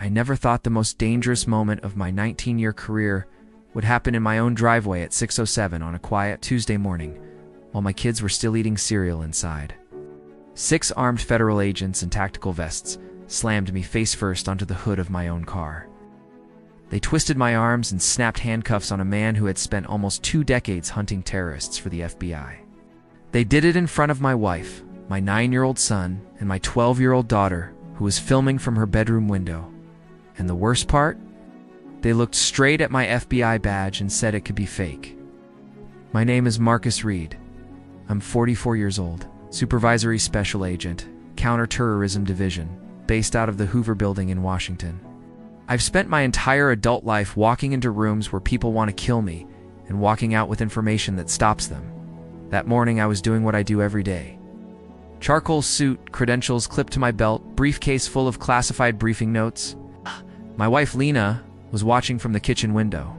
I never thought the most dangerous moment of my 19-year career would happen in my own driveway at 6:07 on a quiet Tuesday morning, while my kids were still eating cereal inside. 6 armed federal agents in tactical vests slammed me face first onto the hood of my own car. They twisted my arms and snapped handcuffs on a man who had spent almost 2 decades hunting terrorists for the FBI. They did it in front of my wife, my 9-year-old son, and my 12-year-old daughter, who was filming from her bedroom window. And the worst part? They looked straight at my FBI badge and said it could be fake. My name is Marcus Reed. I'm 44 years old, Supervisory Special Agent, Counterterrorism Division, based out of the Hoover Building in Washington. I've spent my entire adult life walking into rooms where people want to kill me and walking out with information that stops them. That morning I was doing what I do every day. Charcoal suit, credentials clipped to my belt, briefcase full of classified briefing notes. My wife Lena was watching from the kitchen window.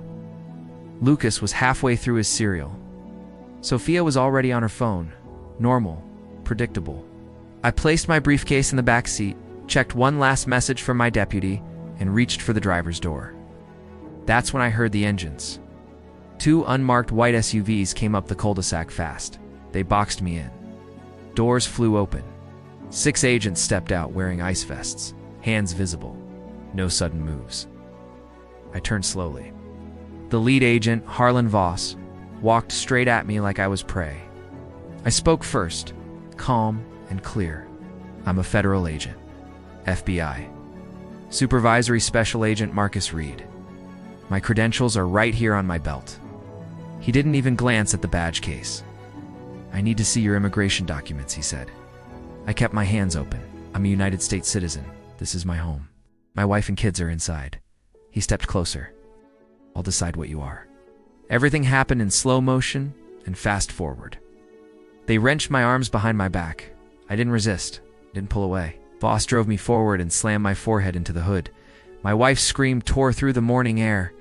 Lucas was halfway through his cereal. Sophia was already on her phone. Normal, predictable. I placed my briefcase in the back seat, checked one last message from my deputy, and reached for the driver's door. That's when I heard the engines. 2 unmarked white SUVs came up the cul-de-sac fast. They boxed me in. Doors flew open. 6 agents stepped out wearing ice vests, hands visible. No sudden moves. I turned slowly. The lead agent, Harlan Voss, walked straight at me like I was prey. I spoke first, calm and clear. I'm a federal agent. FBI. Supervisory Special Agent Marcus Reed. My credentials are right here on my belt. He didn't even glance at the badge case. I need to see your immigration documents, he said. I kept my hands open. I'm a United States citizen. This is my home. My wife and kids are inside. He stepped closer. I'll decide what you are. Everything happened in slow motion and fast forward. They wrenched my arms behind my back. I didn't resist, didn't pull away. Voss drove me forward and slammed my forehead into the hood. My wife's scream tore through the morning air.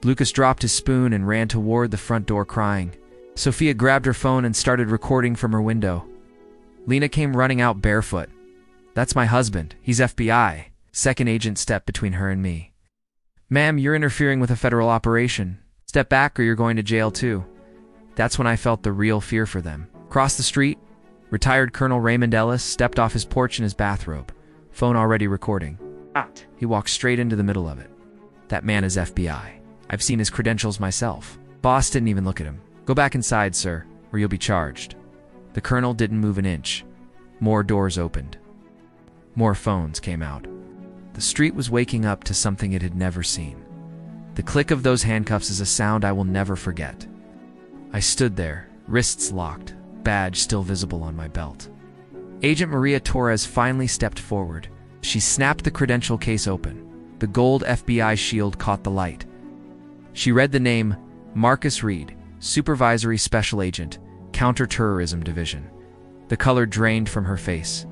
Lucas dropped his spoon and ran toward the front door crying. Sophia grabbed her phone and started recording from her window. Lena came running out barefoot. That's my husband. He's FBI. Second agent stepped between her and me. Ma'am, you're interfering with a federal operation. Step back or you're going to jail too. That's when I felt the real fear for them. Across the street, retired Colonel Raymond Ellis stepped off his porch in his bathrobe, phone already recording. He walked straight into the middle of it. That man is FBI. I've seen his credentials myself. Boss didn't even look at him. Go back inside, sir, or you'll be charged. The colonel didn't move an inch. More doors opened. More phones came out. The street was waking up to something it had never seen. The click of those handcuffs is a sound I will never forget. I stood there, wrists locked, badge still visible on my belt. Agent Maria Torres finally stepped forward. She snapped the credential case open. The gold FBI shield caught the light. She read the name, Marcus Reed, Supervisory Special Agent, Counterterrorism Division. The color drained from her face.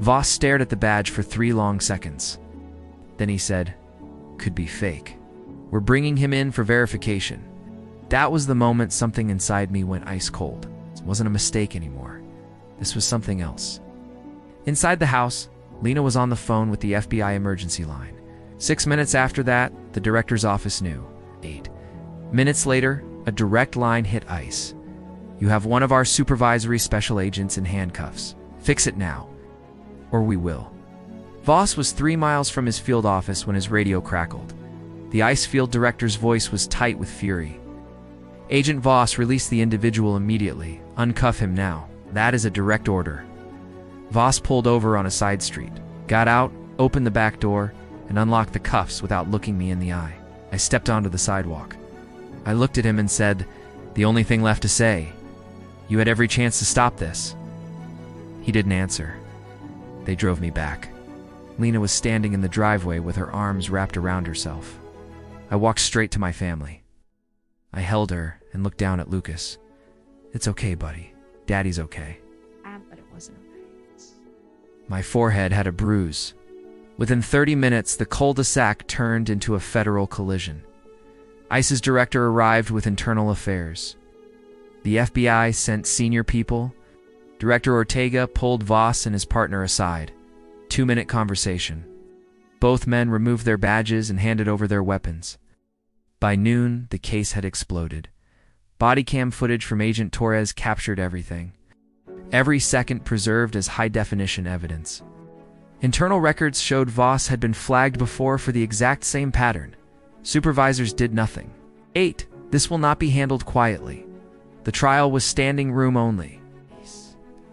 Voss stared at the badge for 3 long seconds. Then he said, "Could be fake. We're bringing him in for verification." That was the moment something inside me went ice cold. It wasn't a mistake anymore. This was something else. Inside the house, Lena was on the phone with the FBI emergency line. 6 minutes after that, the director's office knew. 8 minutes later, a direct line hit ice. "You have one of our supervisory special agents in handcuffs. Fix it now, or we will." Voss was 3 miles from his field office when his radio crackled. The ice field director's voice was tight with fury. "Agent Voss, release the individual immediately. Uncuff him now. That is a direct order." Voss pulled over on a side street, got out, opened the back door, and unlocked the cuffs without looking me in the eye. I stepped onto the sidewalk. I looked at him and said, "The only thing left to say. You had every chance to stop this." He didn't answer. They drove me back. Lena was standing in the driveway with her arms wrapped around herself. I walked straight to my family. I held her and looked down at Lucas. "It's okay, buddy. Daddy's okay." But it wasn't okay. My forehead had a bruise. Within 30 minutes, the cul-de-sac turned into a federal collision. ICE's director arrived with internal affairs. The FBI sent senior people. Director Ortega pulled Voss and his partner aside. 2-minute conversation. Both men removed their badges and handed over their weapons. By noon, the case had exploded. Bodycam footage from Agent Torres captured everything. Every second preserved as high-definition evidence. Internal records showed Voss had been flagged before for the exact same pattern. Supervisors did nothing. 8. This will not be handled quietly. The trial was standing room only.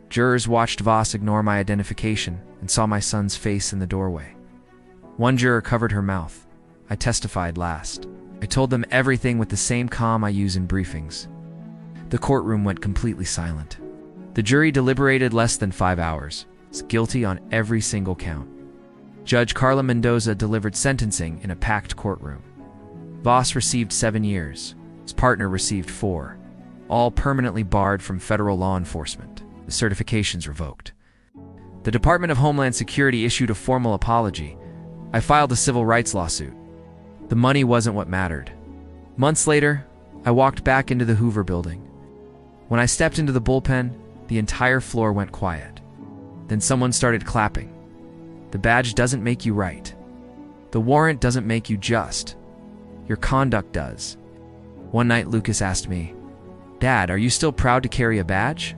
Jurors watched Voss ignore my identification and saw my son's face in the doorway. One juror covered her mouth. I testified last. I told them everything with the same calm I use in briefings. The courtroom went completely silent. The jury deliberated less than 5 hours. Was guilty on every single count. Judge Carla Mendoza delivered sentencing in a packed courtroom. Voss received 7 years. His partner received 4. All permanently barred from federal law enforcement. The certifications revoked. The Department of Homeland Security issued a formal apology. I filed a civil rights lawsuit. The money wasn't what mattered. Months later, I walked back into the Hoover building. When I stepped into the bullpen, the entire floor went quiet. Then someone started clapping. The badge doesn't make you right. The warrant doesn't make you just. Your conduct does. One night, Lucas asked me, "Dad, are you still proud to carry a badge?"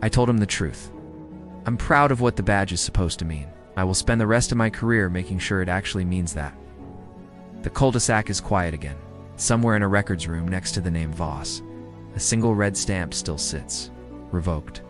I told him the truth. I'm proud of what the badge is supposed to mean. I will spend the rest of my career making sure it actually means that. The cul-de-sac is quiet again. Somewhere in a records room next to the name Voss, a single red stamp still sits, revoked.